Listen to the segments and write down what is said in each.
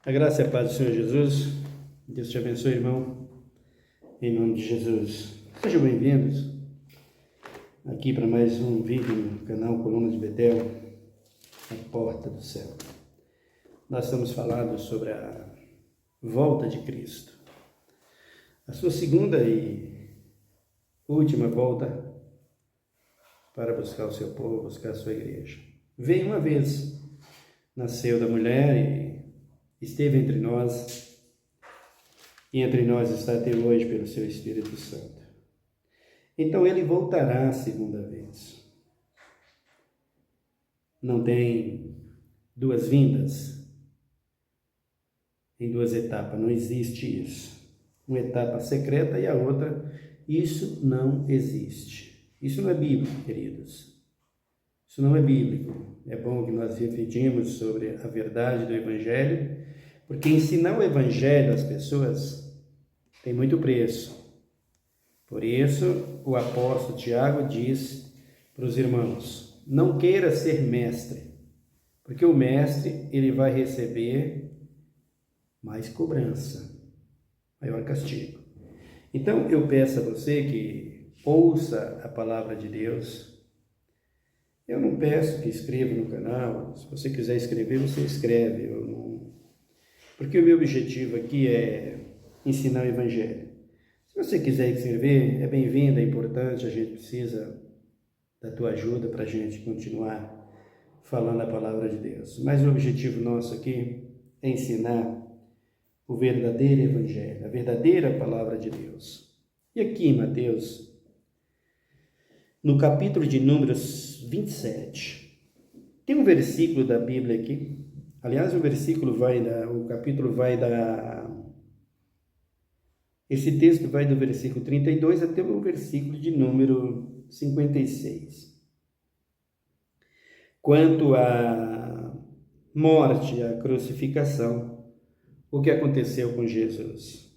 A graça e a paz do Senhor Jesus. Deus te abençoe, irmão. Em nome de Jesus. Sejam bem-vindos aqui para mais um vídeo no canal Coluna de Betel, a porta do céu. Nós estamos falando sobre a volta de Cristo. A sua segunda e última volta para buscar o seu povo, buscar a sua igreja. Veio uma vez, nasceu da mulher e esteve entre nós, e entre nós está até hoje pelo seu Espírito Santo. Então ele voltará a segunda vez. Não tem duas vindas em duas etapas, não existe isso. Uma etapa secreta e a outra, isso não existe. Isso não é bíblico, queridos. Isso não é bíblico. É bom que nós refletimos sobre a verdade do Evangelho, porque ensinar o Evangelho às pessoas tem muito preço. Por isso, o apóstolo Tiago diz para os irmãos: não queira ser mestre, porque o mestre ele vai receber mais cobrança, maior castigo. Então, eu peço a você que ouça a palavra de Deus. Eu não peço que escreva no canal. Se você quiser escrever, você escreve. Porque o meu objetivo aqui é ensinar o Evangelho. Se você quiser escrever, é bem-vindo, é importante, a gente precisa da tua ajuda para a gente continuar falando a palavra de Deus. Mas o objetivo nosso aqui é ensinar o verdadeiro Evangelho, a verdadeira palavra de Deus. E aqui em Mateus, no capítulo de Números 27, tem um versículo da Bíblia aqui. Aliás, esse texto vai do versículo 32 até o versículo de número 56. Quanto à morte, à crucificação, o que aconteceu com Jesus.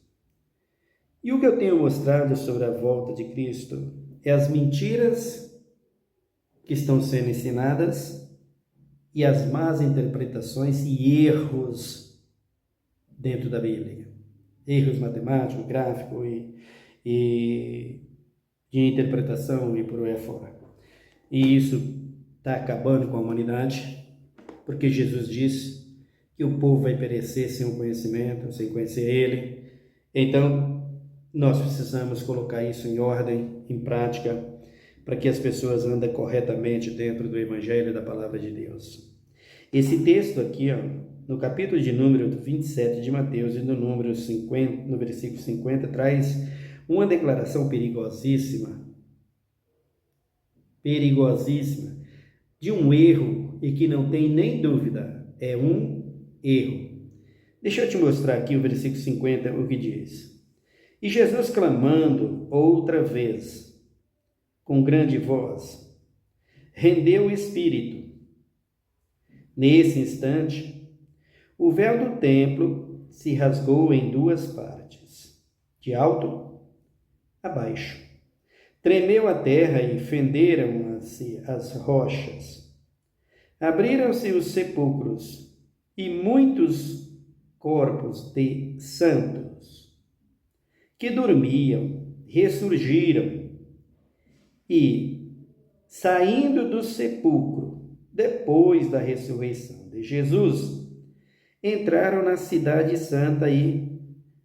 E o que eu tenho mostrado sobre a volta de Cristo é as mentiras que estão sendo ensinadas e as más interpretações e erros dentro da Bíblia. Erros matemáticos, gráficos e de interpretação e por aí afora. E isso está acabando com a humanidade, porque Jesus disse que o povo vai perecer sem o conhecimento, sem conhecer Ele. Então, nós precisamos colocar isso em ordem, em prática, para que as pessoas andem corretamente dentro do Evangelho da Palavra de Deus. Esse texto aqui, no capítulo de número 27 de Mateus e no versículo 50, traz uma declaração perigosíssima, de um erro e que não tem nem dúvida, é um erro. Deixa eu te mostrar aqui o versículo 50, o que diz. E Jesus clamando outra vez, com grande voz, rendeu o espírito. Nesse instante, o véu do templo se rasgou em duas partes, de alto a baixo. Tremeu a terra e fenderam-se as rochas. Abriram-se os sepulcros e muitos corpos de santos que dormiam ressurgiram e, saindo do sepulcro, depois da ressurreição de Jesus, entraram na cidade santa e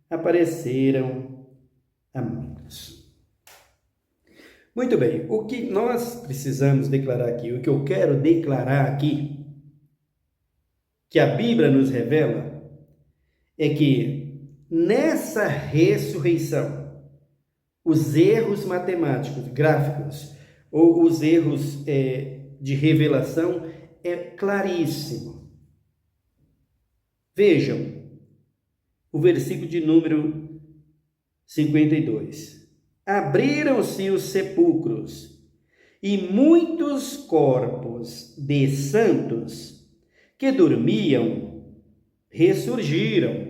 apareceram a muitos. Muito bem, o que nós precisamos declarar aqui, o que eu quero declarar aqui, que a Bíblia nos revela, é que nessa ressurreição, os erros matemáticos, gráficos, ou os erros de revelação é claríssimo. Vejam o versículo de número 52. Abriram-se os sepulcros e muitos corpos de santos que dormiam ressurgiram.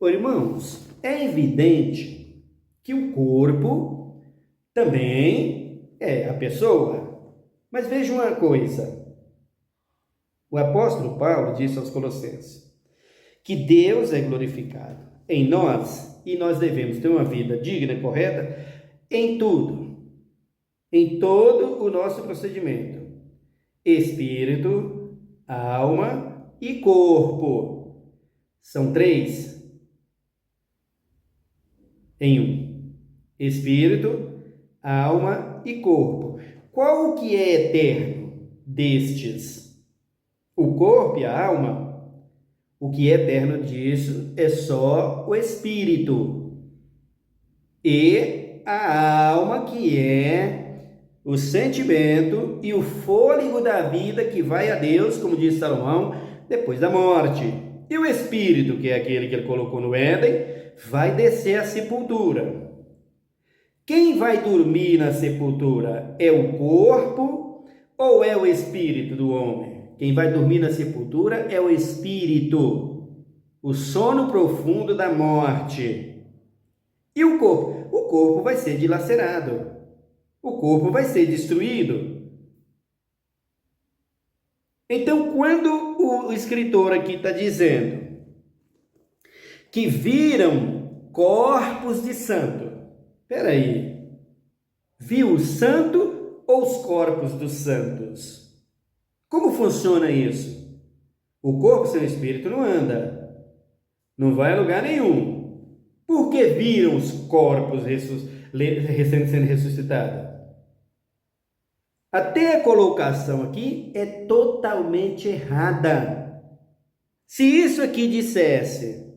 Irmãos, é evidente que o corpo também é a pessoa. Mas veja uma coisa, O apóstolo Paulo disse aos Colossenses que Deus é glorificado em nós e nós devemos ter uma vida digna e correta em tudo, em todo o nosso procedimento: espírito, alma e corpo. São três em um: espírito, alma e corpo. Qual o que é eterno destes? O corpo e a alma? O que é eterno disso é só o espírito e a alma, que é o sentimento e o fôlego da vida que vai a Deus, como diz Salomão, depois da morte. E o espírito, que é aquele que ele colocou no Éden, vai descer à sepultura. Quem vai dormir na sepultura? É o corpo ou é o espírito do homem? Quem vai dormir na sepultura é o espírito, o sono profundo da morte. E o corpo? O corpo vai ser dilacerado, o corpo vai ser destruído. Então, quando o escritor aqui está dizendo que viram corpos de santo, espera aí, viu o santo ou os corpos dos santos? Como funciona isso? O corpo sem o espírito não anda, não vai a lugar nenhum. Por que viram os corpos sendo ressuscitados? Até a colocação aqui é totalmente errada. Se isso aqui dissesse,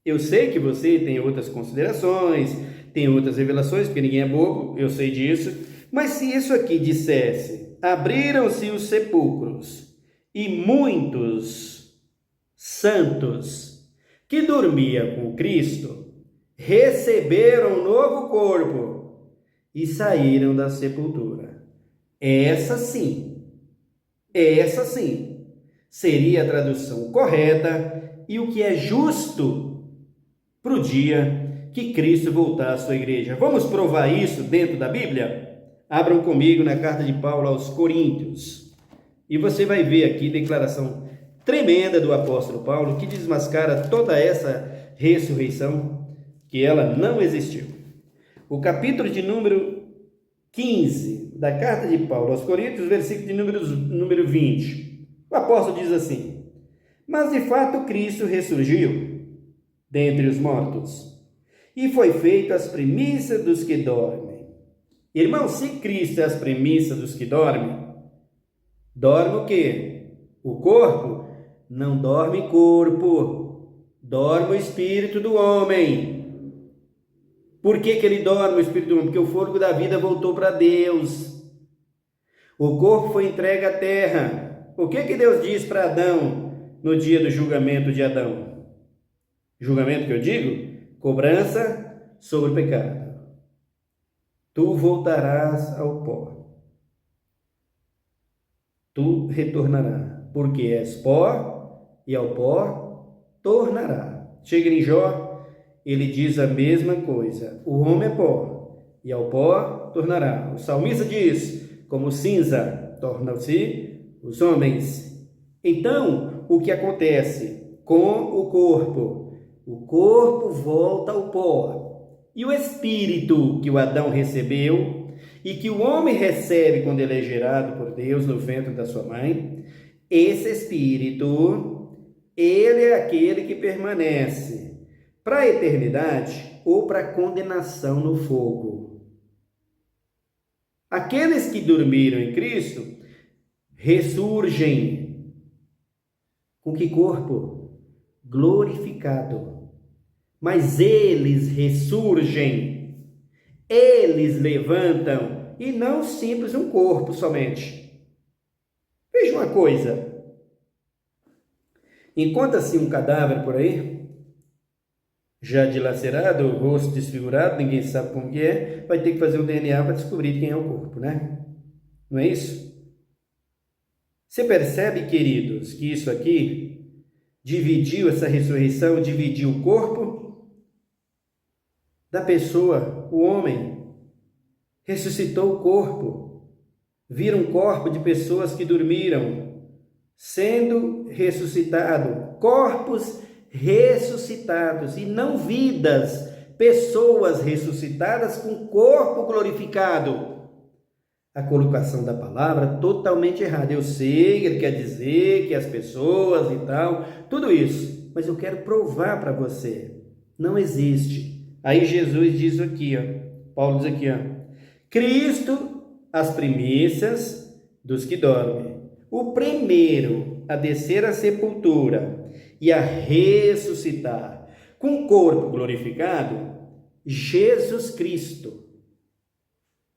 eu sei que você tem outras considerações, tem outras revelações, porque ninguém é bobo, eu sei disso, mas se isso aqui dissesse: abriram-se os sepulcros e muitos santos que dormiam com Cristo receberam um novo corpo e saíram da sepultura. Essa sim, seria a tradução correta e o que é justo para o dia que Cristo voltar à sua igreja. Vamos provar isso dentro da Bíblia? Abram comigo na carta de Paulo aos Coríntios e você vai ver aqui declaração tremenda do apóstolo Paulo que desmascara toda essa ressurreição, que ela não existiu. O capítulo de número 15 da carta de Paulo aos Coríntios, versículo de número 20. O apóstolo diz assim: mas de fato Cristo ressurgiu dentre os mortos e foi feito as primícias dos que dormem. Irmão, se Cristo é as primícias dos que dormem, dorme o quê? O corpo? Não dorme corpo, dorme o espírito do homem. Por que ele dorme o espírito do homem? Porque o fôlego da vida voltou para Deus. O corpo foi entregue à terra. O que Deus diz para Adão no dia do julgamento de Adão? Julgamento que eu digo? Cobrança sobre o pecado. Tu voltarás ao pó. Tu retornarás, porque és pó e ao pó tornará. Chega em Jó, ele diz a mesma coisa: o homem é pó e ao pó tornará. O salmista diz: como cinza tornam-se os homens. Então, o que acontece com o corpo? O corpo volta ao pó. E o espírito que o Adão recebeu e que o homem recebe quando ele é gerado por Deus no ventre da sua mãe, esse espírito, ele é aquele que permanece para a eternidade ou para a condenação no fogo. Aqueles que dormiram em Cristo ressurgem. Com que corpo? Glorificado. Mas eles ressurgem, eles levantam, e não simples um corpo somente. Veja uma coisa, encontra-se um cadáver por aí, já dilacerado, o rosto desfigurado, ninguém sabe como que é, vai ter que fazer o DNA para descobrir quem é o corpo, né? Não é isso? Você percebe, queridos, que isso aqui dividiu, essa ressurreição dividiu o corpo da pessoa, o homem, ressuscitou o corpo. Viram um corpo de pessoas que dormiram, sendo ressuscitado, corpos ressuscitados e não vidas, pessoas ressuscitadas com corpo glorificado. A colocação da palavra totalmente errada. Eu sei que ele quer dizer que as pessoas e tal, tudo isso, mas eu quero provar para você, não existe. Aí Jesus diz aqui, ó, Paulo diz aqui, ó, Cristo, as primícias dos que dormem, o primeiro a descer à sepultura e a ressuscitar com o corpo glorificado, Jesus Cristo.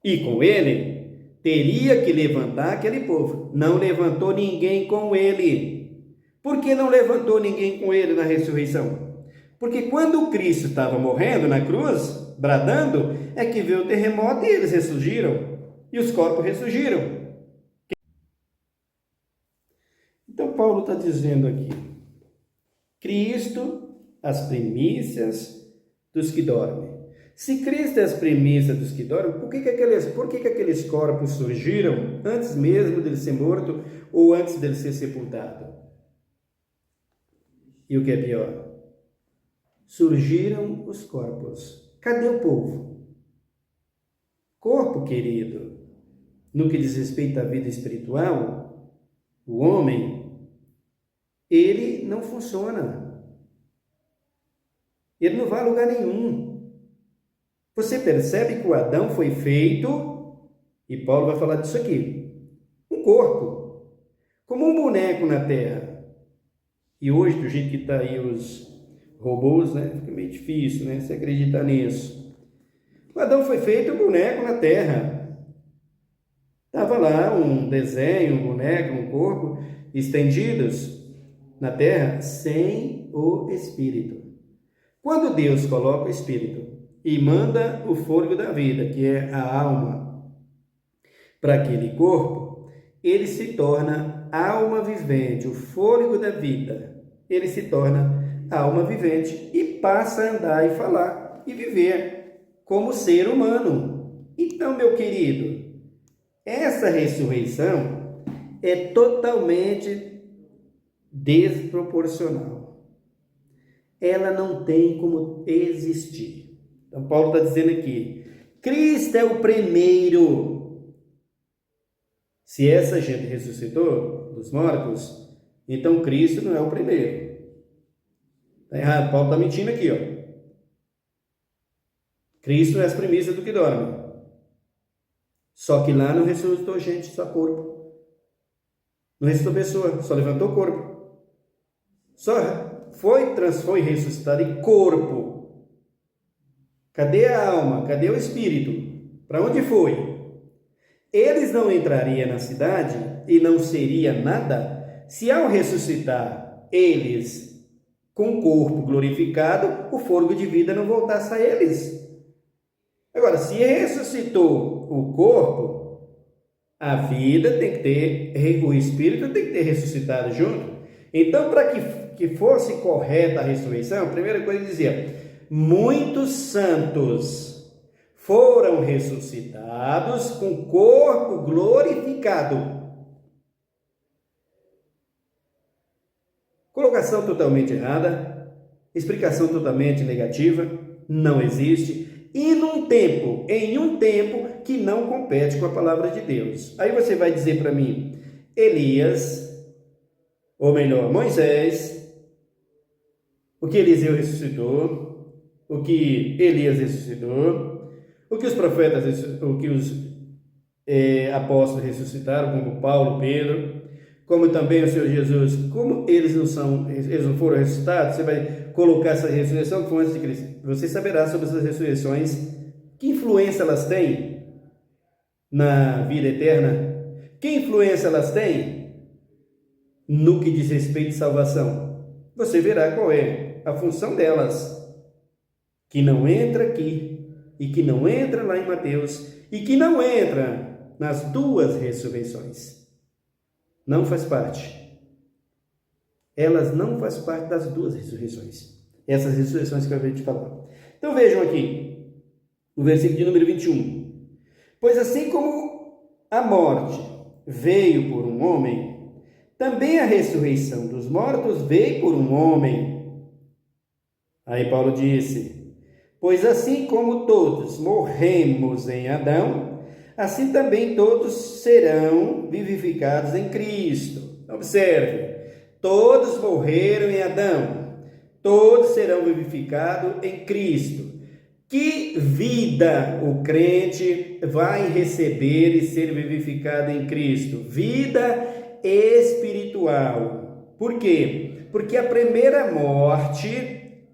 E com ele teria que levantar aquele povo. Não levantou ninguém com ele. Por que não levantou ninguém com ele na ressurreição? Porque quando Cristo estava morrendo na cruz, bradando, é que veio o terremoto e eles ressurgiram. E os corpos ressurgiram. Então Paulo está dizendo aqui, Cristo, as primícias dos que dormem. Se Cristo é as primícias dos que dormem, por que aqueles corpos surgiram antes mesmo dele ser morto ou antes dele ser sepultado? E o que é pior? Surgiram os corpos. Cadê o povo? Corpo querido, no que diz respeito à vida espiritual, o homem, ele não funciona. Ele não vai a lugar nenhum. Você percebe que o Adão foi feito, e Paulo vai falar disso aqui, um corpo, como um boneco na terra. E hoje, do jeito que está aí os robôs, né, fica meio difícil, né, você acreditar nisso. O Adão foi feito um boneco na terra. Estava lá um desenho, um boneco, um corpo, estendidos na terra, sem o Espírito. Quando Deus coloca o Espírito e manda o fôlego da vida, que é a alma, para aquele corpo, ele se torna alma vivente, o fôlego da vida. Ele se torna alma vivente e passa a andar e falar e viver como ser humano. Então, meu querido, essa ressurreição é totalmente desproporcional. Ela não tem como existir. Então, Paulo está dizendo aqui, Cristo é o primeiro. Se essa gente ressuscitou dos mortos, então Cristo não é o primeiro. Está errado, Paulo está mentindo aqui, ó. Cristo é as primícias do que dorme. Só que lá não ressuscitou gente, só corpo. Não ressuscitou pessoa, só levantou corpo. Só foi ressuscitado em corpo. Cadê a alma? Cadê o espírito? Para onde foi? Eles não entrariam na cidade e não seria nada se ao ressuscitar eles com o corpo glorificado, o fôlego de vida não voltasse a eles. Agora, se ressuscitou o corpo, a vida tem que ter, o espírito tem que ter ressuscitado junto. Então, para que fosse correta a ressurreição, a primeira coisa dizia, muitos santos foram ressuscitados com corpo glorificado. Colocação totalmente errada, explicação totalmente negativa, não existe, e em um tempo que não compete com a palavra de Deus. Aí você vai dizer para mim, Elias, ou melhor, Moisés, o que Eliseu ressuscitou, o que Elias ressuscitou, o que os profetas, o que os apóstolos ressuscitaram, como Paulo, Pedro, como também o Senhor Jesus, como eles não foram ressuscitados, você vai colocar essa ressurreição que foi antes de Cristo. Você saberá sobre essas ressurreições, que influência elas têm na vida eterna, que influência elas têm no que diz respeito à salvação. Você verá qual é a função delas, que não entra aqui, e que não entra lá em Mateus, e que não entra nas duas ressurreições. Não faz parte. Elas não fazem parte das duas ressurreições. Essas ressurreições que eu acabei de falar. Então vejam aqui, no versículo de número 21. Pois assim como a morte veio por um homem, Também a ressurreição dos mortos veio por um homem. Aí Paulo disse: pois assim como todos morremos em Adão, assim também todos serão vivificados em Cristo. Observe, todos morreram em Adão, todos serão vivificados em Cristo. Que vida o crente vai receber e ser vivificado em Cristo? Vida espiritual. Por quê? Porque a primeira morte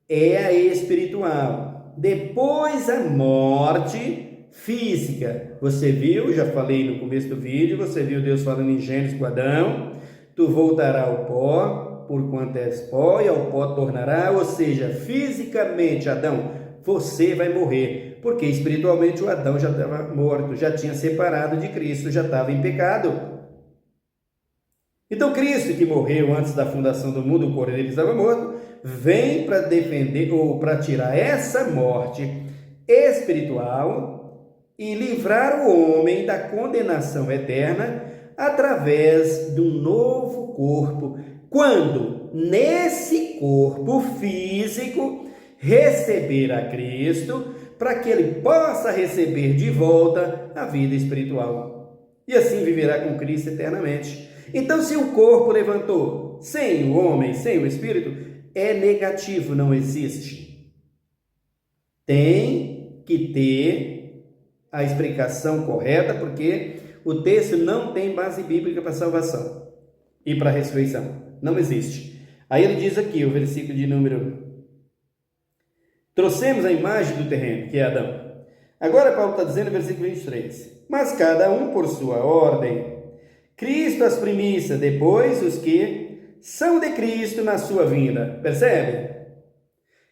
é a espiritual. Depois a morte física. Você viu, já falei no começo do vídeo, você viu Deus falando em Gênesis com Adão: tu voltarás ao pó, porquanto és pó, e ao pó tornará. Ou seja, fisicamente, Adão, você vai morrer, porque espiritualmente o Adão já estava morto, já tinha separado de Cristo, já estava em pecado. Então Cristo, que morreu antes da fundação do mundo, o corpo dele estava morto, vem para defender ou para tirar essa morte espiritual e livrar o homem da condenação eterna através de um novo corpo, quando nesse corpo físico receber a Cristo, para que ele possa receber de volta a vida espiritual. E assim viverá com Cristo eternamente. Então, se o corpo levantou sem o homem, sem o espírito, é negativo, não existe. Tem que ter a explicação correta, porque o texto não tem base bíblica para salvação e para ressurreição. Não existe. Aí ele diz aqui, o versículo de número... trouxemos a imagem do terreno, que é Adão. Agora Paulo está dizendo no versículo 23. Mas cada um por sua ordem. Cristo as primícias, depois os que são de Cristo na sua vinda. Percebe?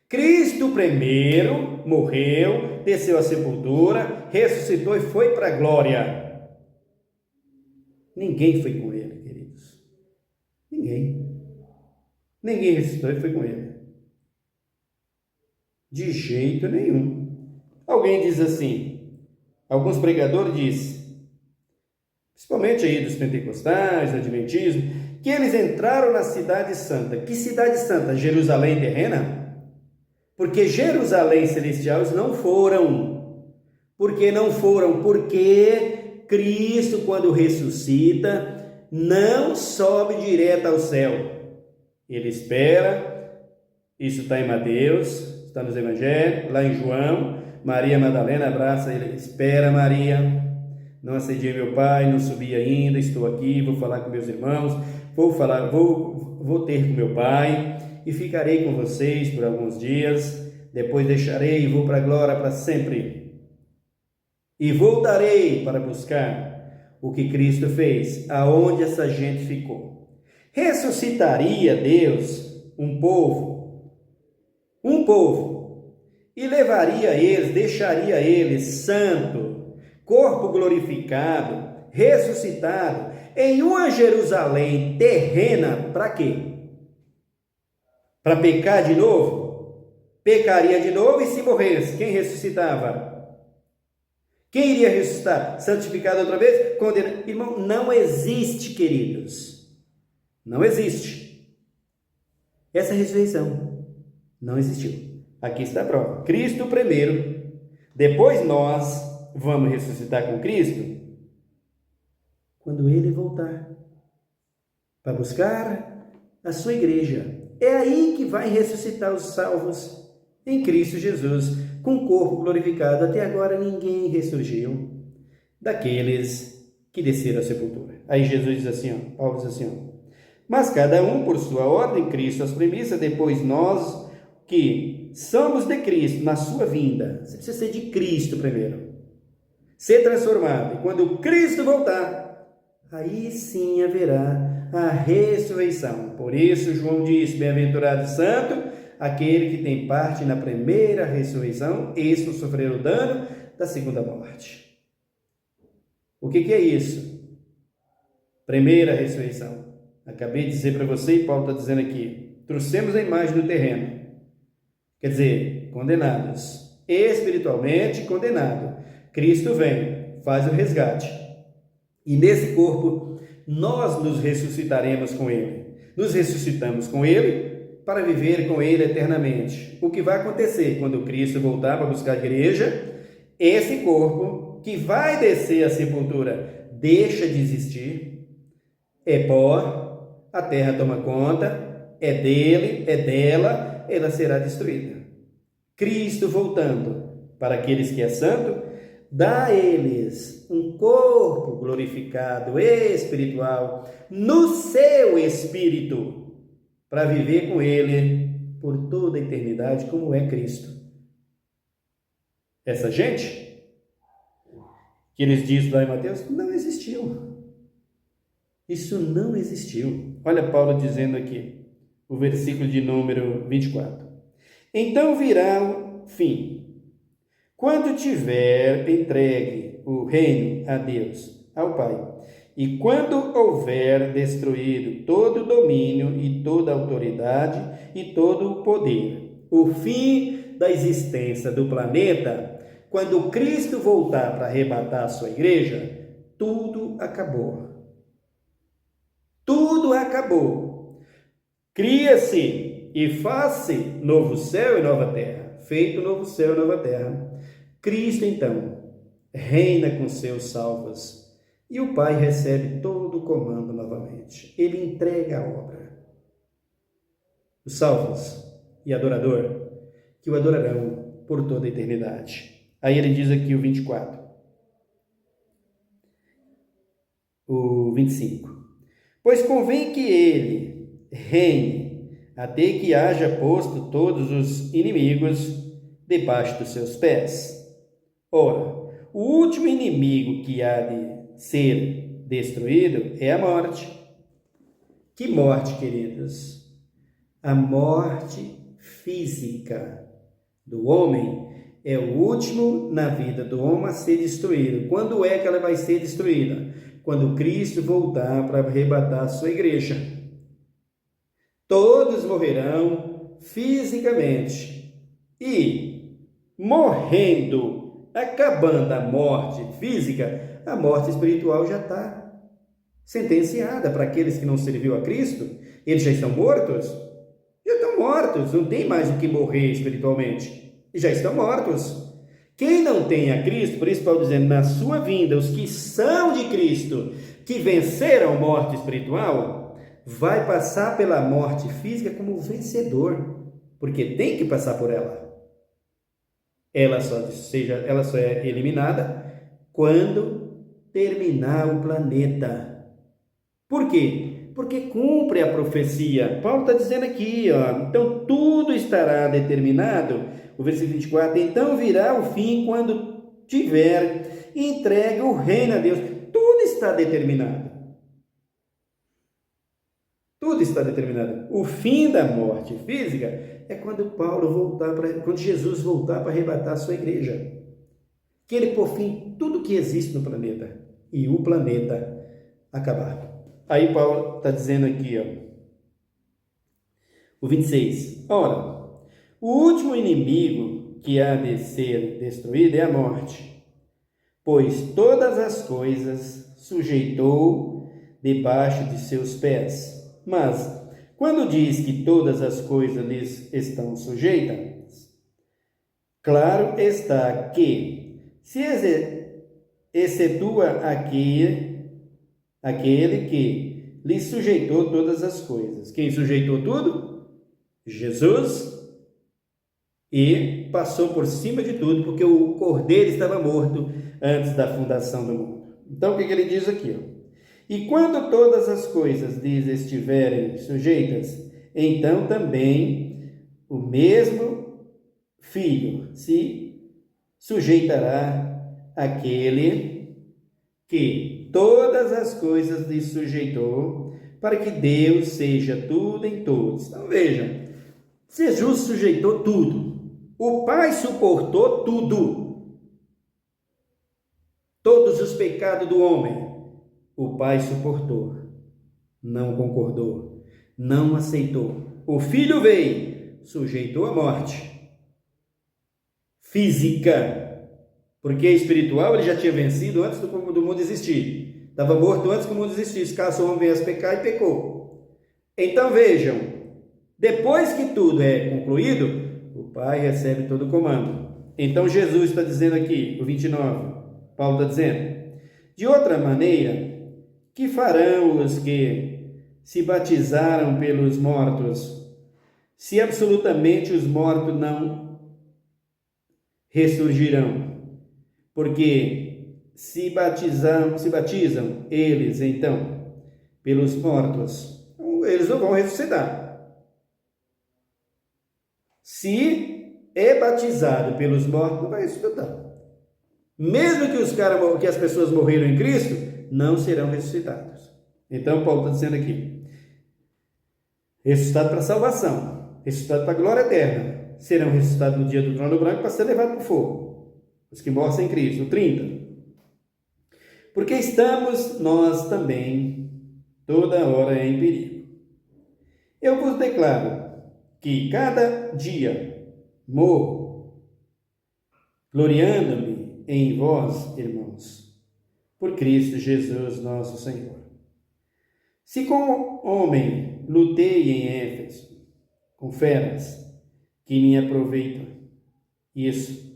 Cristo primeiro morreu, desceu à sepultura, ressuscitou e foi para a glória. Ninguém foi com ele, queridos. Ninguém. Ninguém ressuscitou e foi com ele. De jeito nenhum. Alguém diz assim, alguns pregadores dizem, principalmente aí dos pentecostais, do adventismo, que eles entraram na cidade santa. Que cidade santa? Jerusalém terrena? Porque Jerusalém celestial eles não foram. Por que não foram? Porque Cristo, quando ressuscita, não sobe direto ao céu. Ele espera, isso está em Mateus, está nos evangelhos, lá em João, Maria Madalena abraça ele, espera Maria, não assediei meu pai, não subi ainda, estou aqui, vou falar com meus irmãos, vou ter com meu pai e ficarei com vocês por alguns dias, depois deixarei e vou para a glória para sempre. E voltarei para buscar o que Cristo fez, aonde essa gente ficou. Ressuscitaria Deus um povo, e levaria eles, deixaria eles santo, corpo glorificado, ressuscitado, em uma Jerusalém terrena, para quê? Para pecar de novo? Pecaria de novo e se morresse, quem ressuscitava? Quem iria ressuscitar? Santificado outra vez? Condenado? Irmão, não existe, queridos. Não existe. Essa ressurreição não existiu. Aqui está a prova. Cristo primeiro, depois nós vamos ressuscitar com Cristo quando Ele voltar para buscar a sua igreja. É aí que vai ressuscitar os salvos em Cristo Jesus, com o corpo glorificado. Até agora ninguém ressurgiu daqueles que desceram à sepultura. Aí Jesus diz assim, ó, Paulo diz assim, ó, mas cada um por sua ordem, Cristo as primícias, depois nós que somos de Cristo na sua vinda. Você precisa ser de Cristo primeiro, ser transformado, e quando Cristo voltar, aí sim haverá a ressurreição. Por isso João diz, bem-aventurado e santo aquele que tem parte na primeira ressurreição, esse não sofrerá o dano da segunda morte. O que é isso? Primeira ressurreição. Acabei de dizer para você, e Paulo está dizendo aqui, trouxemos a imagem do terreno. Quer dizer, condenados, espiritualmente condenado. Cristo vem, faz o resgate. E nesse corpo nós nos ressuscitaremos com Ele. Nos ressuscitamos com Ele para viver com Ele eternamente. O que vai acontecer quando Cristo voltar para buscar a igreja? Esse corpo que vai descer à sepultura deixa de existir, é pó, a terra toma conta, é dele, é dela, ela será destruída. Cristo voltando para aqueles que é santo, dá a eles um corpo glorificado, espiritual, no seu espírito, para viver com Ele por toda a eternidade, como é Cristo. Essa gente, que eles dizem lá em Mateus, não existiu. Isso não existiu. Olha Paulo dizendo aqui, o versículo de número 24. Então virá o fim, quando tiver entregue o reino a Deus, ao Pai, e quando houver destruído todo o domínio e toda a autoridade e todo o poder, o fim da existência do planeta, quando Cristo voltar para arrebatar a sua igreja, tudo acabou. Tudo acabou. Cria-se e faz-se novo céu e nova terra. Feito novo céu e nova terra. Cristo, então, reina com seus salvos. E o Pai recebe todo o comando novamente. Ele entrega a obra. Os salvos e adorador, que o adorarão por toda a eternidade. Aí ele diz aqui o 24. O 25. Pois convém que ele reine até que haja posto todos os inimigos debaixo dos seus pés. Ora, o último inimigo que há de ser destruído é a morte. Que morte, queridos? A morte física do homem é o último na vida do homem a ser destruído. Quando é que ela vai ser destruída? Quando Cristo voltar para arrebatar a sua igreja. Todos morrerão fisicamente. E, morrendo, acabando a morte física, a morte espiritual já está sentenciada para aqueles que não serviram a Cristo. Eles já estão mortos? Já estão mortos, não tem mais o que morrer espiritualmente. Já estão mortos. Quem não tem a Cristo, por isso Paulo dizendo, na sua vinda, os que são de Cristo, que venceram a morte espiritual, vai passar pela morte física como vencedor, porque tem que passar por ela. Ela só é eliminada quando terminar o planeta. Por quê? Porque cumpre a profecia. Paulo está dizendo aqui, ó, então tudo estará determinado. O versículo 24, então virá o fim quando tiver entregue o reino a Deus. Tudo está determinado. Tudo está determinado. O fim da morte física é quando quando Jesus voltar para arrebatar a sua igreja. Que ele por fim tudo que existe no planeta e o planeta acabar. Aí Paulo está dizendo aqui, ó, o 26. Ora, o último inimigo que há de ser destruído é a morte, pois todas as coisas sujeitou debaixo de seus pés. Mas, quando diz que todas as coisas lhes estão sujeitas, claro está que se excetua aquele que lhe sujeitou todas as coisas. Quem sujeitou tudo? Jesus. E passou por cima de tudo, porque o cordeiro estava morto antes da fundação do mundo. Então, o que ele diz aqui? Ó? E quando todas as coisas lhes estiverem sujeitas, então também o mesmo Filho se sujeitará àquele que todas as coisas lhe sujeitou, para que Deus seja tudo em todos. Então, vejam, Jesus sujeitou tudo. O Pai suportou tudo. Todos os pecados do homem, o Pai suportou. Não concordou. Não aceitou. O Filho veio, sujeitou a morte física. Porque espiritual ele já tinha vencido antes do mundo existir. Estava morto antes que o mundo existisse, caso o homem viesse pecar e pecou. Então vejam, depois que tudo é concluído, o Pai recebe todo o comando. Então Jesus está dizendo aqui, o 29, Paulo está dizendo, de outra maneira, que farão os que se batizaram pelos mortos, se absolutamente os mortos não ressurgirão? Porque se batizam eles, então, pelos mortos, eles não vão ressuscitar. Se é batizado pelos mortos, não vai ressuscitar. Mesmo que as pessoas morreram em Cristo, não serão ressuscitados. Então Paulo está dizendo aqui, ressuscitado para a salvação, ressuscitado para a glória eterna, serão ressuscitados no dia do trono branco para ser levados para o fogo, os que morrem em Cristo. 30. Porque estamos nós também toda hora em perigo. Eu vos declaro que cada dia morro, gloriando-me em vós, irmãos, por Cristo Jesus nosso Senhor. Se como homem lutei em Éfeso, com feras, que me aproveitam isso,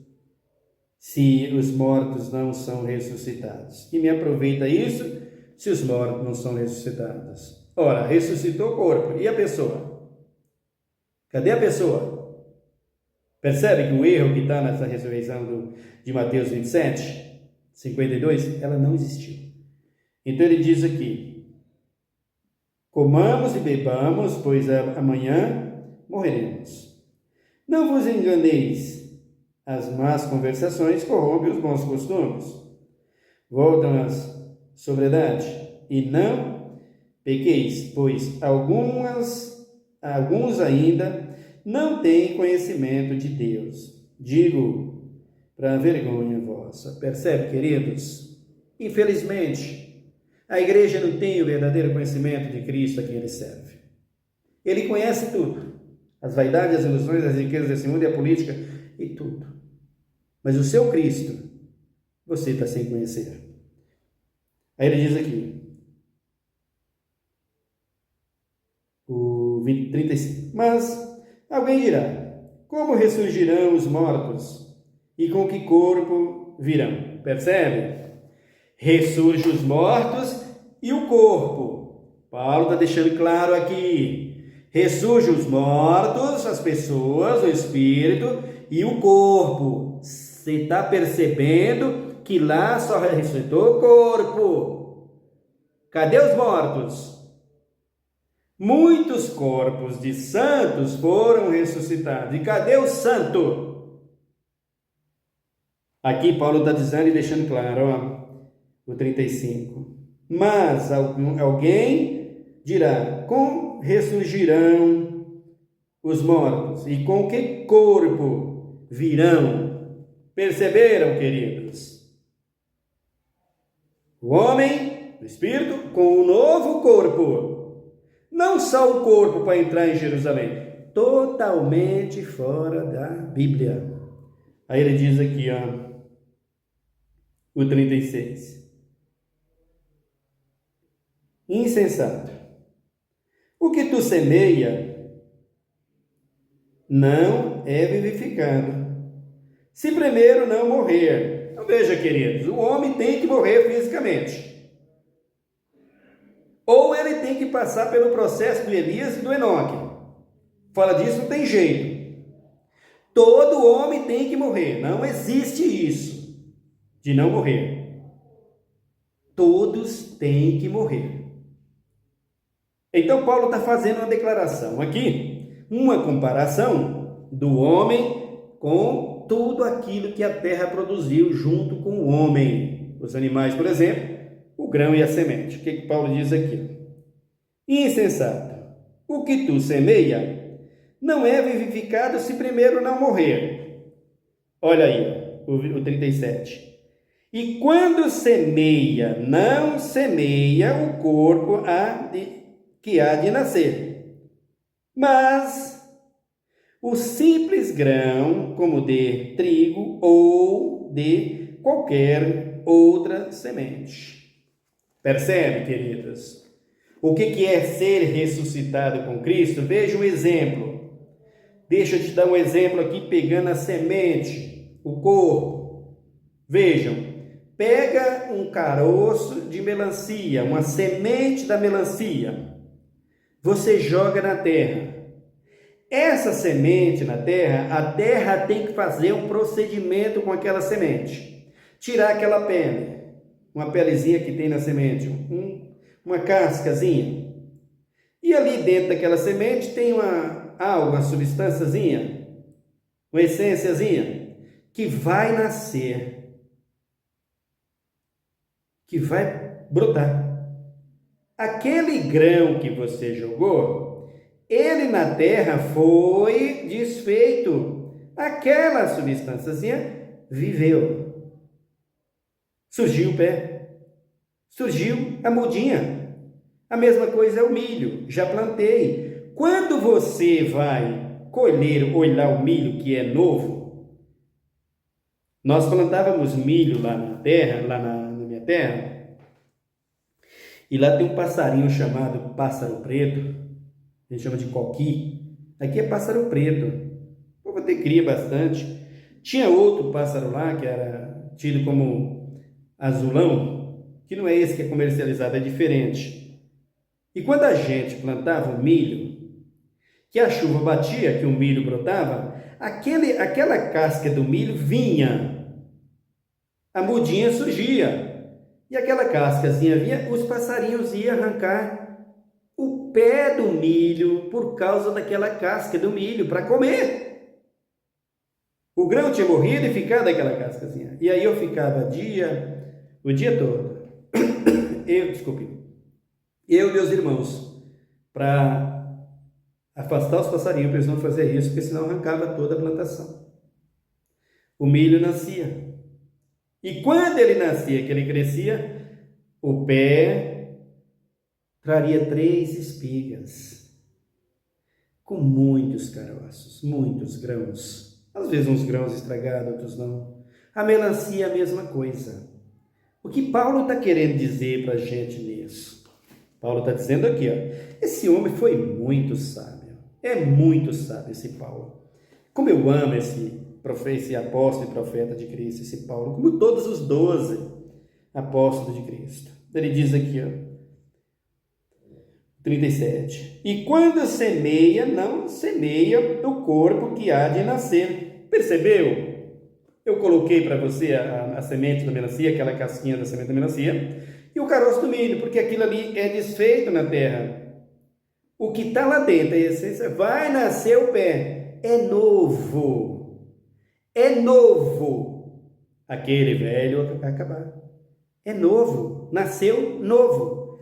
se os mortos não são ressuscitados? Que me aproveita isso, se os mortos não são ressuscitados? Ora, ressuscitou o corpo, e a pessoa? Cadê a pessoa? Percebe que o erro que está nessa ressurreição de Mateus 27, 52, ela não existiu. Então ele diz aqui, comamos e bebamos, pois amanhã morreremos. Não vos enganeis, as más conversações corrompem os bons costumes. Voltam às sobriedade, e não pequeis, pois alguns ainda não têm conhecimento de Deus. Digo para vergonha vossa. Percebe, queridos? Infelizmente, a igreja não tem o verdadeiro conhecimento de Cristo a quem ele serve. Ele conhece tudo. As vaidades, as ilusões, as riquezas desse mundo e a política e tudo. Mas o seu Cristo, você está sem conhecer. Aí ele diz aqui, o 35, mas alguém dirá, como ressurgirão os mortos? E com que corpo virão? Percebe? Ressurge os mortos e o corpo. Paulo está deixando claro aqui. Ressurge os mortos, as pessoas, o espírito e o corpo. Você está percebendo que lá só ressuscitou o corpo. Cadê os mortos? Muitos corpos de santos foram ressuscitados. E cadê o santo? Aqui Paulo está dizendo e deixando claro, ó, o 35. Mas alguém dirá, como ressurgirão os mortos? E com que corpo virão? Perceberam, queridos? O homem, o espírito, com um novo corpo. Não só o corpo para entrar em Jerusalém, totalmente fora da Bíblia. Aí ele diz aqui, ó, o 36. Insensato. O que tu semeia não é vivificado, se primeiro não morrer. Então veja, queridos, o homem tem que morrer fisicamente. Ou ele tem que passar pelo processo do Elias e do Enoque. Fala disso, não tem jeito. Todo homem tem que morrer. Não existe isso de não morrer. Todos têm que morrer. Então Paulo está fazendo uma declaração aqui, uma comparação do homem com tudo aquilo que a terra produziu junto com o homem. Os animais, por exemplo, o grão e a semente. O que Paulo diz aqui? Insensato, o que tu semeia não é vivificado se primeiro não morrer. Olha aí, o 37. E quando semeia, não semeia o corpo que há de nascer, mas o simples grão, como de trigo ou de qualquer outra semente. Percebe, queridos? O que é ser ressuscitado com Cristo? Veja um exemplo. Deixa eu te dar um exemplo aqui, pegando a semente, o corpo. Vejam, pega um caroço de melancia, uma semente da melancia. Você joga na terra. Essa semente na terra, a terra tem que fazer um procedimento com aquela semente. Tirar aquela pele, uma pelezinha que tem na semente, uma cascazinha. E ali dentro daquela semente tem uma substânciazinha, uma essênciazinha, que vai nascer, que vai brotar. Aquele grão que você jogou, ele na terra foi desfeito. Aquela substânciazinha viveu. Surgiu o pé, surgiu a mudinha. A mesma coisa é o milho, já plantei. Quando você vai colher, olhar o milho que é novo, nós plantávamos milho lá na terra, lá na minha terra, e lá tem um passarinho chamado pássaro preto, a gente chama de coqui. Aqui é pássaro preto, o povo até cria bastante. Tinha outro pássaro lá que era tido como azulão, que não é esse que é comercializado, é diferente. E quando a gente plantava o milho, que a chuva batia, que o milho brotava, aquela casca do milho vinha, a mudinha surgia, e aquela cascazinha vinha, os passarinhos iam arrancar o pé do milho por causa daquela casca do milho para comer. O grão tinha morrido e ficado aquela cascazinha. E aí eu ficava o dia todo, eu e meus irmãos, para afastar os passarinhos, para eles não fazerem isso, porque senão arrancava toda a plantação. O milho nascia. E quando ele nascia, que ele crescia, o pé traria 3 espigas, com muitos caroços, muitos grãos. Às vezes uns grãos estragados, outros não. A melancia é a mesma coisa. O que Paulo está querendo dizer para a gente nisso? Paulo está dizendo aqui, ó, esse homem foi muito sábio. É muito sábio esse Paulo. Como eu amo esse apóstolo e profeta de Cristo, esse Paulo, como todos os 12 apóstolos de Cristo. Ele diz aqui, ó, 37. E quando semeia, não semeia o corpo que há de nascer. Percebeu? Eu coloquei para você a semente da melancia, aquela casquinha da semente da melancia, e o caroço do milho, porque aquilo ali é desfeito na terra. O que está lá dentro, a essência, vai nascer o pé. É novo. É novo. Aquele velho vai acabar. É novo. Nasceu novo.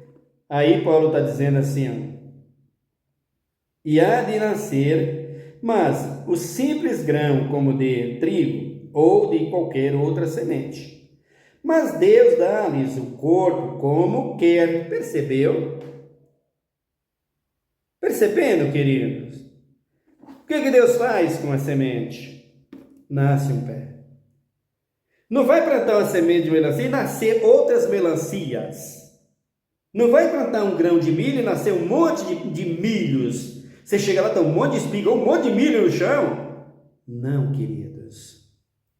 Aí Paulo está dizendo assim, ó, e há de nascer, mas o simples grão como de trigo ou de qualquer outra semente. Mas Deus dá-lhes o corpo como quer. Percebeu? Percebendo, queridos? O que Deus faz com a semente? Nasce um pé. Não vai plantar uma semente de melancia e nascer outras melancias. Não vai plantar um grão de milho e nascer um monte de milhos. Você chega lá, está um monte de espiga, um monte de milho no chão. Não, queridos.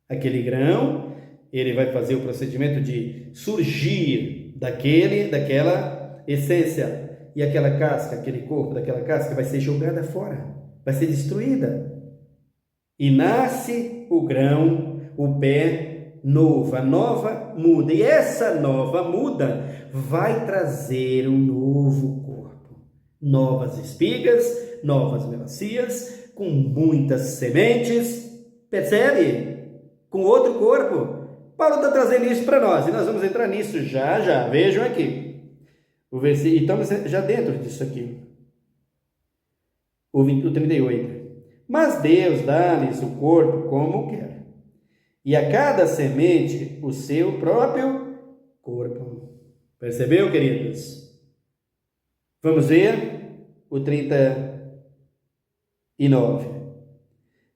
Aquele grão, ele vai fazer o procedimento de surgir daquela essência. E aquela casca, aquele corpo daquela casca vai ser jogada fora. Vai ser destruída. E nasce o grão, o pé novo, a nova muda. E essa nova muda vai trazer um novo corpo. Novas espigas, novas melancias, com muitas sementes. Percebe? Com outro corpo. Paulo está trazendo isso para nós. E nós vamos entrar nisso já. Vejam aqui. O versículo, estamos já dentro disso aqui. O 38. Mas Deus dá-lhes o corpo como quer, e a cada semente o seu próprio corpo. Percebeu, queridos? Vamos ver o 39.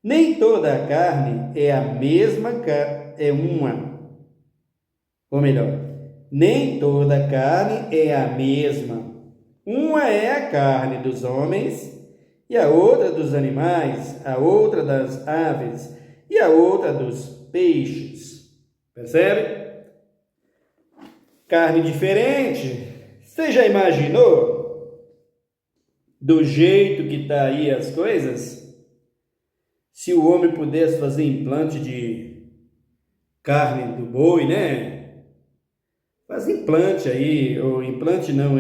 Nem toda a carne é a mesma, é uma. Ou melhor, nem toda carne é a mesma. Uma é a carne dos homens, e a outra dos animais, a outra das aves, e a outra dos peixes. Percebe? Carne diferente. Você já imaginou do jeito que está aí as coisas? Se o homem pudesse fazer implante de carne do boi, né? Faz implante aí, ou implante não,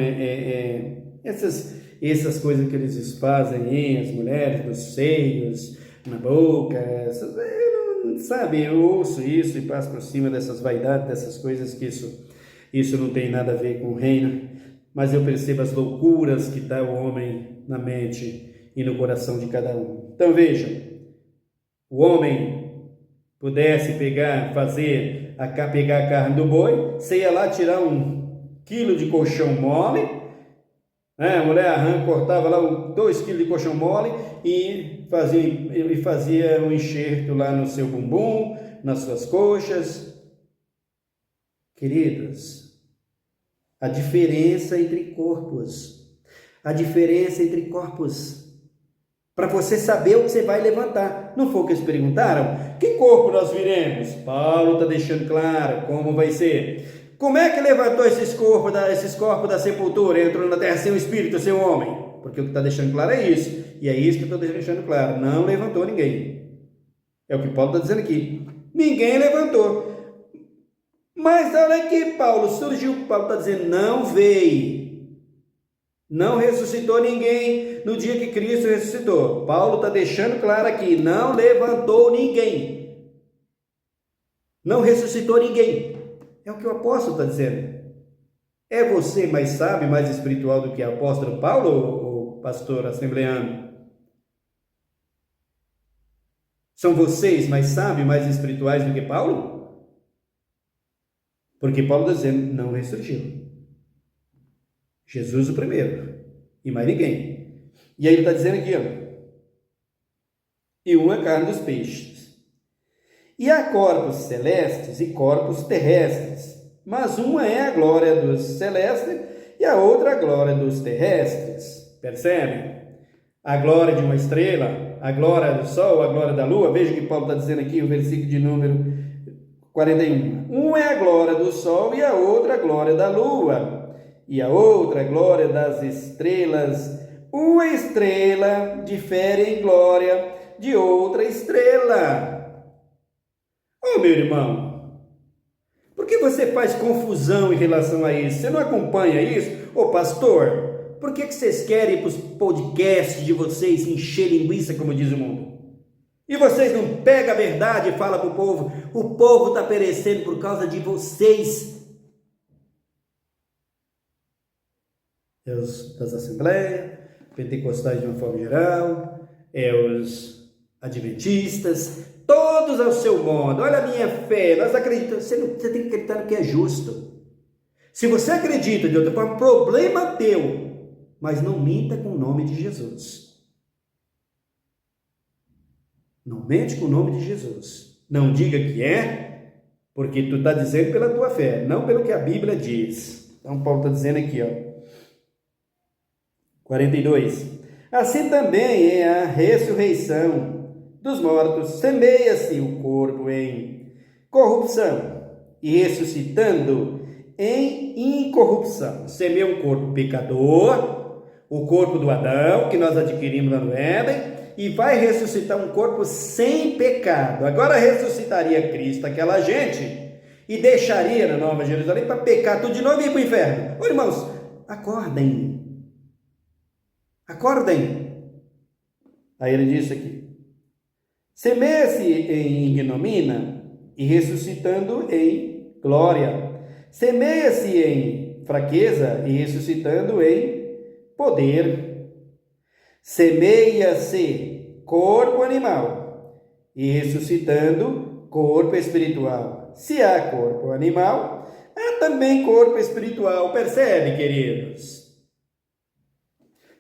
essas coisas que eles fazem aí, as mulheres, nos seios, na boca, sabe, eu ouço isso e passo por cima dessas vaidades, dessas coisas que isso não tem nada a ver com o reino, mas eu percebo as loucuras que dá o homem na mente e no coração de cada um. Então veja, o homem pudesse pegar a carne do boi, você ia lá tirar 1 quilo de colchão mole, né? A mulher cortava lá 2 quilos de colchão mole e fazia um enxerto lá no seu bumbum, nas suas coxas. Queridos, a diferença entre corpos, para você saber o que você vai levantar. Não foi o que eles perguntaram? Que corpo nós viremos? Paulo está deixando claro como vai ser. Como é que levantou esses corpos da sepultura, entrou na terra sem o espírito, sem o homem? Porque o que está deixando claro é isso. E é isso que eu estou deixando claro. Não levantou ninguém. É o que Paulo está dizendo aqui. Ninguém levantou. Mas olha aqui, Paulo está dizendo, não veio. Não ressuscitou ninguém no dia que Cristo ressuscitou. Paulo está deixando claro aqui, não levantou ninguém. Não ressuscitou ninguém. É o que o apóstolo está dizendo. É você mais sábio, mais espiritual do que o apóstolo Paulo, ou pastor assembleano? São vocês mais sábios, mais espirituais do que Paulo? Porque Paulo está dizendo, não ressurgiu. Jesus o primeiro, e mais ninguém. E aí ele está dizendo aqui, ó, e uma carne dos peixes. E há corpos celestes e corpos terrestres, mas uma é a glória dos celestes e a outra a glória dos terrestres. Percebe? A glória de uma estrela, a glória do sol, a glória da lua. Veja o que Paulo está dizendo aqui, o versículo de número 41. Uma é a glória do sol e a outra a glória da lua. E a outra glória das estrelas. Uma estrela difere em glória de outra estrela. Oh, meu irmão, por que você faz confusão em relação a isso? Você não acompanha isso? Ô, pastor, por que vocês querem para os podcasts de vocês encher linguiça, como diz o mundo? E vocês não pegam a verdade e falam para o povo? O povo está perecendo por causa de vocês. Os das assembleias, pentecostais de uma forma geral, os adventistas, todos ao seu modo. Olha a minha fé, nós acreditamos. Você tem que acreditar no que é justo. Se você acredita de outra forma, problema teu, mas não minta com o nome de Jesus. Não mente com o nome de Jesus. Não diga que é, porque tu está dizendo pela tua fé, não pelo que a Bíblia diz. Então Paulo está dizendo aqui, ó. 42. Assim também é a ressurreição dos mortos. Semeia-se o corpo em corrupção e ressuscitando em incorrupção. Semeia um corpo pecador, o corpo do Adão, que nós adquirimos lá no Éden, e vai ressuscitar um corpo sem pecado. Agora ressuscitaria Cristo, aquela gente, e deixaria na Nova Jerusalém para pecar tudo de novo e ir para o inferno. Ô irmãos, acordem. Acordem. Aí ele disse aqui, semeia-se em ignomínia e ressuscitando em glória. Semeia-se em fraqueza e ressuscitando em poder. Semeia-se corpo animal e ressuscitando corpo espiritual. Se há corpo animal, há também corpo espiritual. Percebe, queridos?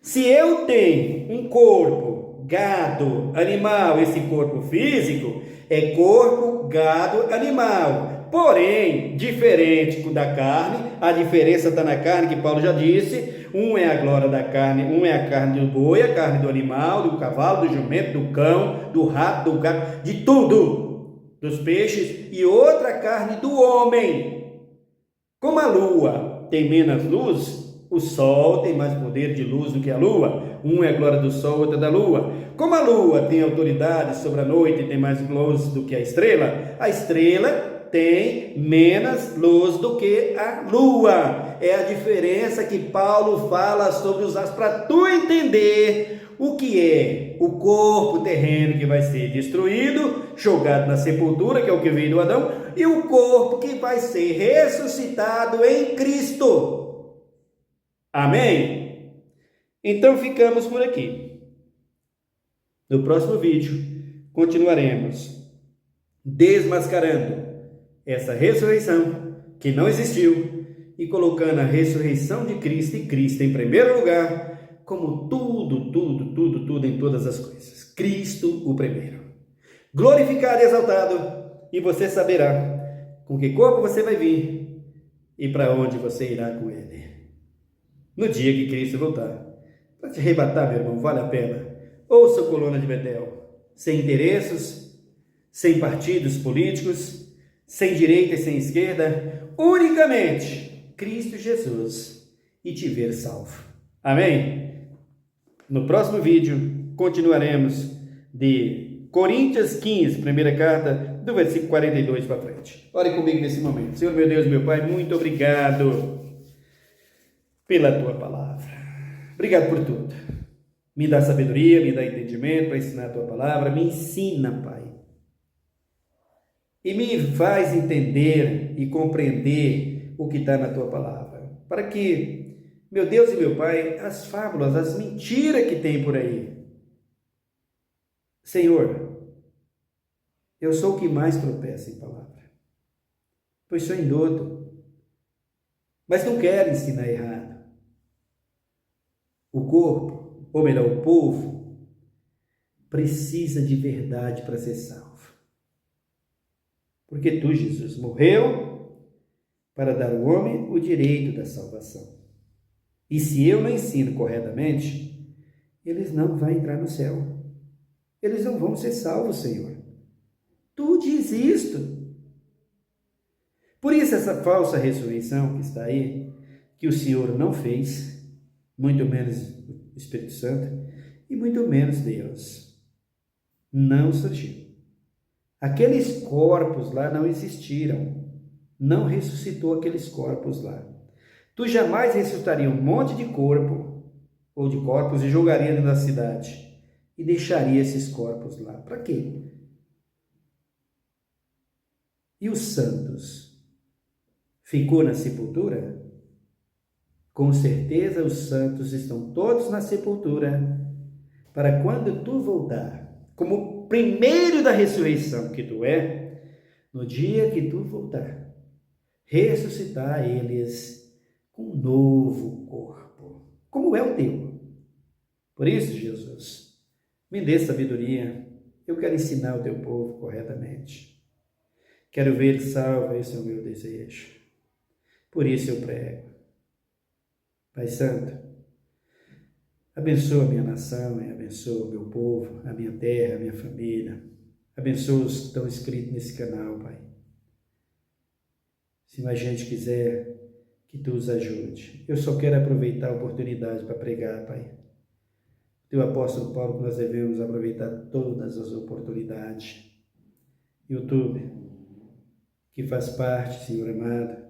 Se eu tenho um corpo, gado, animal, esse corpo físico é corpo, gado, animal. Porém, diferente da carne, a diferença está na carne, que Paulo já disse, um é a glória da carne, um é a carne do boi, a carne do animal, do cavalo, do jumento, do cão, do rato, do gato, de tudo, dos peixes, e outra carne do homem. Como a lua tem menos luz, o sol tem mais poder de luz do que a lua. Um é a glória do sol, outra da lua. Como a lua tem autoridade sobre a noite e tem mais luz do que a estrela tem menos luz do que a lua. É a diferença que Paulo fala sobre os astros, para tu entender o que é o corpo terreno que vai ser destruído, jogado na sepultura, que é o que veio do Adão, e o corpo que vai ser ressuscitado em Cristo. Amém? Então ficamos por aqui. No próximo vídeo, continuaremos desmascarando essa ressurreição que não existiu e colocando a ressurreição de Cristo e Cristo em primeiro lugar, como tudo em todas as coisas. Cristo o primeiro. Glorificado e exaltado, e você saberá com que corpo você vai vir e para onde você irá com ele. No dia que Cristo voltar. Para te arrebatar, meu irmão, vale a pena. Ouça a coluna de Betel, sem interesses, sem partidos políticos, sem direita e sem esquerda, unicamente Cristo Jesus e te ver salvo. Amém? No próximo vídeo, continuaremos de Coríntios 15, primeira carta, do versículo 42 para frente. Ore comigo nesse momento. Senhor, meu Deus, meu Pai, muito obrigado pela Tua palavra. Obrigado por tudo. Me dá sabedoria, me dá entendimento para ensinar a Tua palavra. Me ensina, Pai. E me faz entender e compreender o que está na Tua palavra. Para que, meu Deus e meu Pai, as fábulas, as mentiras que tem por aí. Senhor, eu sou o que mais tropeça em palavra. Pois sou indoto. Mas não quero ensinar errado. O corpo, ou melhor, o povo, precisa de verdade para ser salvo. Porque Tu, Jesus, morreu para dar ao homem o direito da salvação. E se eu não ensino corretamente, eles não vão entrar no céu. Eles não vão ser salvos, Senhor. Tu diz isto. Por isso essa falsa ressurreição que está aí, que o Senhor não fez, muito menos o Espírito Santo, e muito menos Deus, não surgiu. Aqueles corpos lá não existiram, não ressuscitou aqueles corpos lá. Tu jamais ressuscitaria um monte de corpo, ou de corpos, e jogaria dentro da cidade, e deixaria esses corpos lá. Para quê? E os santos? Ficou na sepultura? Com certeza os santos estão todos na sepultura, para quando tu voltar, como primeiro da ressurreição que tu é, no dia que tu voltar, ressuscitar eles com um novo corpo, como é o teu. Por isso, Jesus, me dê sabedoria, eu quero ensinar o teu povo corretamente. Quero ver ele salvo, esse é o meu desejo. Por isso eu prego. Pai Santo, abençoa a minha nação e abençoa o meu povo, a minha terra, a minha família. Abençoa os que estão inscritos nesse canal, Pai. Se mais gente quiser, que Tu os ajude. Eu só quero aproveitar a oportunidade para pregar, Pai. Teu apóstolo Paulo, que nós devemos aproveitar todas as oportunidades. YouTube, que faz parte, Senhor amado,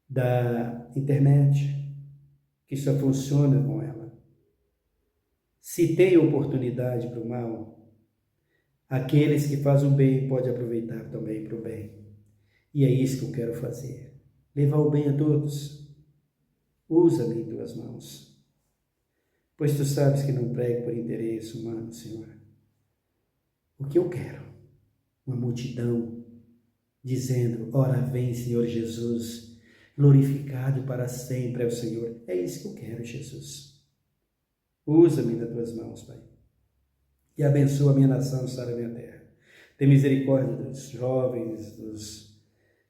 da internet, que só funciona com ela. Se tem oportunidade para o mal, aqueles que fazem o bem podem aproveitar também para o bem. E é isso que eu quero fazer. Levar o bem a todos. Usa-me em Tuas mãos. Pois Tu sabes que não prego por interesse humano, Senhor. O que eu quero? Uma multidão dizendo, ora vem, Senhor Jesus, glorificado para sempre é o Senhor. É isso que eu quero, Jesus. Usa-me nas Tuas mãos, Pai. E abençoa a minha nação, sara a minha terra. Tem misericórdia dos jovens, dos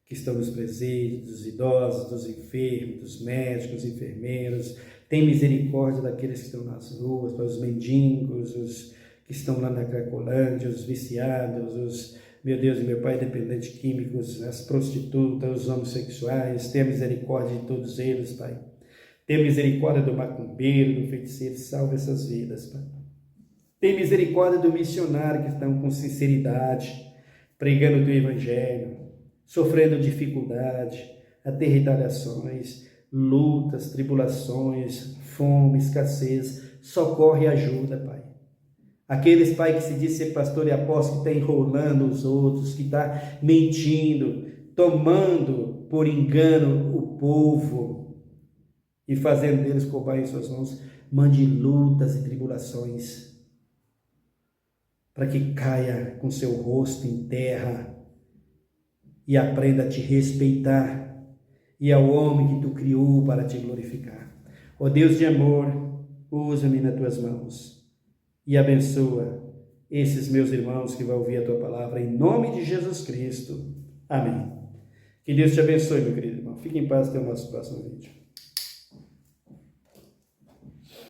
que estão nos presídios, dos idosos, dos enfermos, dos médicos, enfermeiros. Tem misericórdia daqueles que estão nas ruas, para os mendigos, os que estão lá na Cracolândia, os viciados, meu Deus e meu Pai, dependentes químicos, as prostitutas, os homossexuais. Tenha misericórdia de todos eles, Pai. Tenha misericórdia do macumbeiro, do feiticeiro. Salve essas vidas, Pai. Tem misericórdia do missionário que estão com sinceridade, pregando o teu evangelho, sofrendo dificuldade, até retaliações, lutas, tribulações, fome, escassez. Socorre e ajuda, Pai. Aqueles, Pai, que se diz ser pastor e apóstolo, que está enrolando os outros, que está mentindo, tomando por engano o povo e fazendo deles cobaia em suas mãos, mande lutas e tribulações, para que caia com seu rosto em terra e aprenda a te respeitar e ao homem que tu criou para te glorificar. Ó Deus de amor, usa-me nas tuas mãos e abençoa esses meus irmãos que vão ouvir a tua palavra, em nome de Jesus Cristo. Amém. Que Deus te abençoe, meu querido irmão. Fique em paz até o nosso próximo vídeo.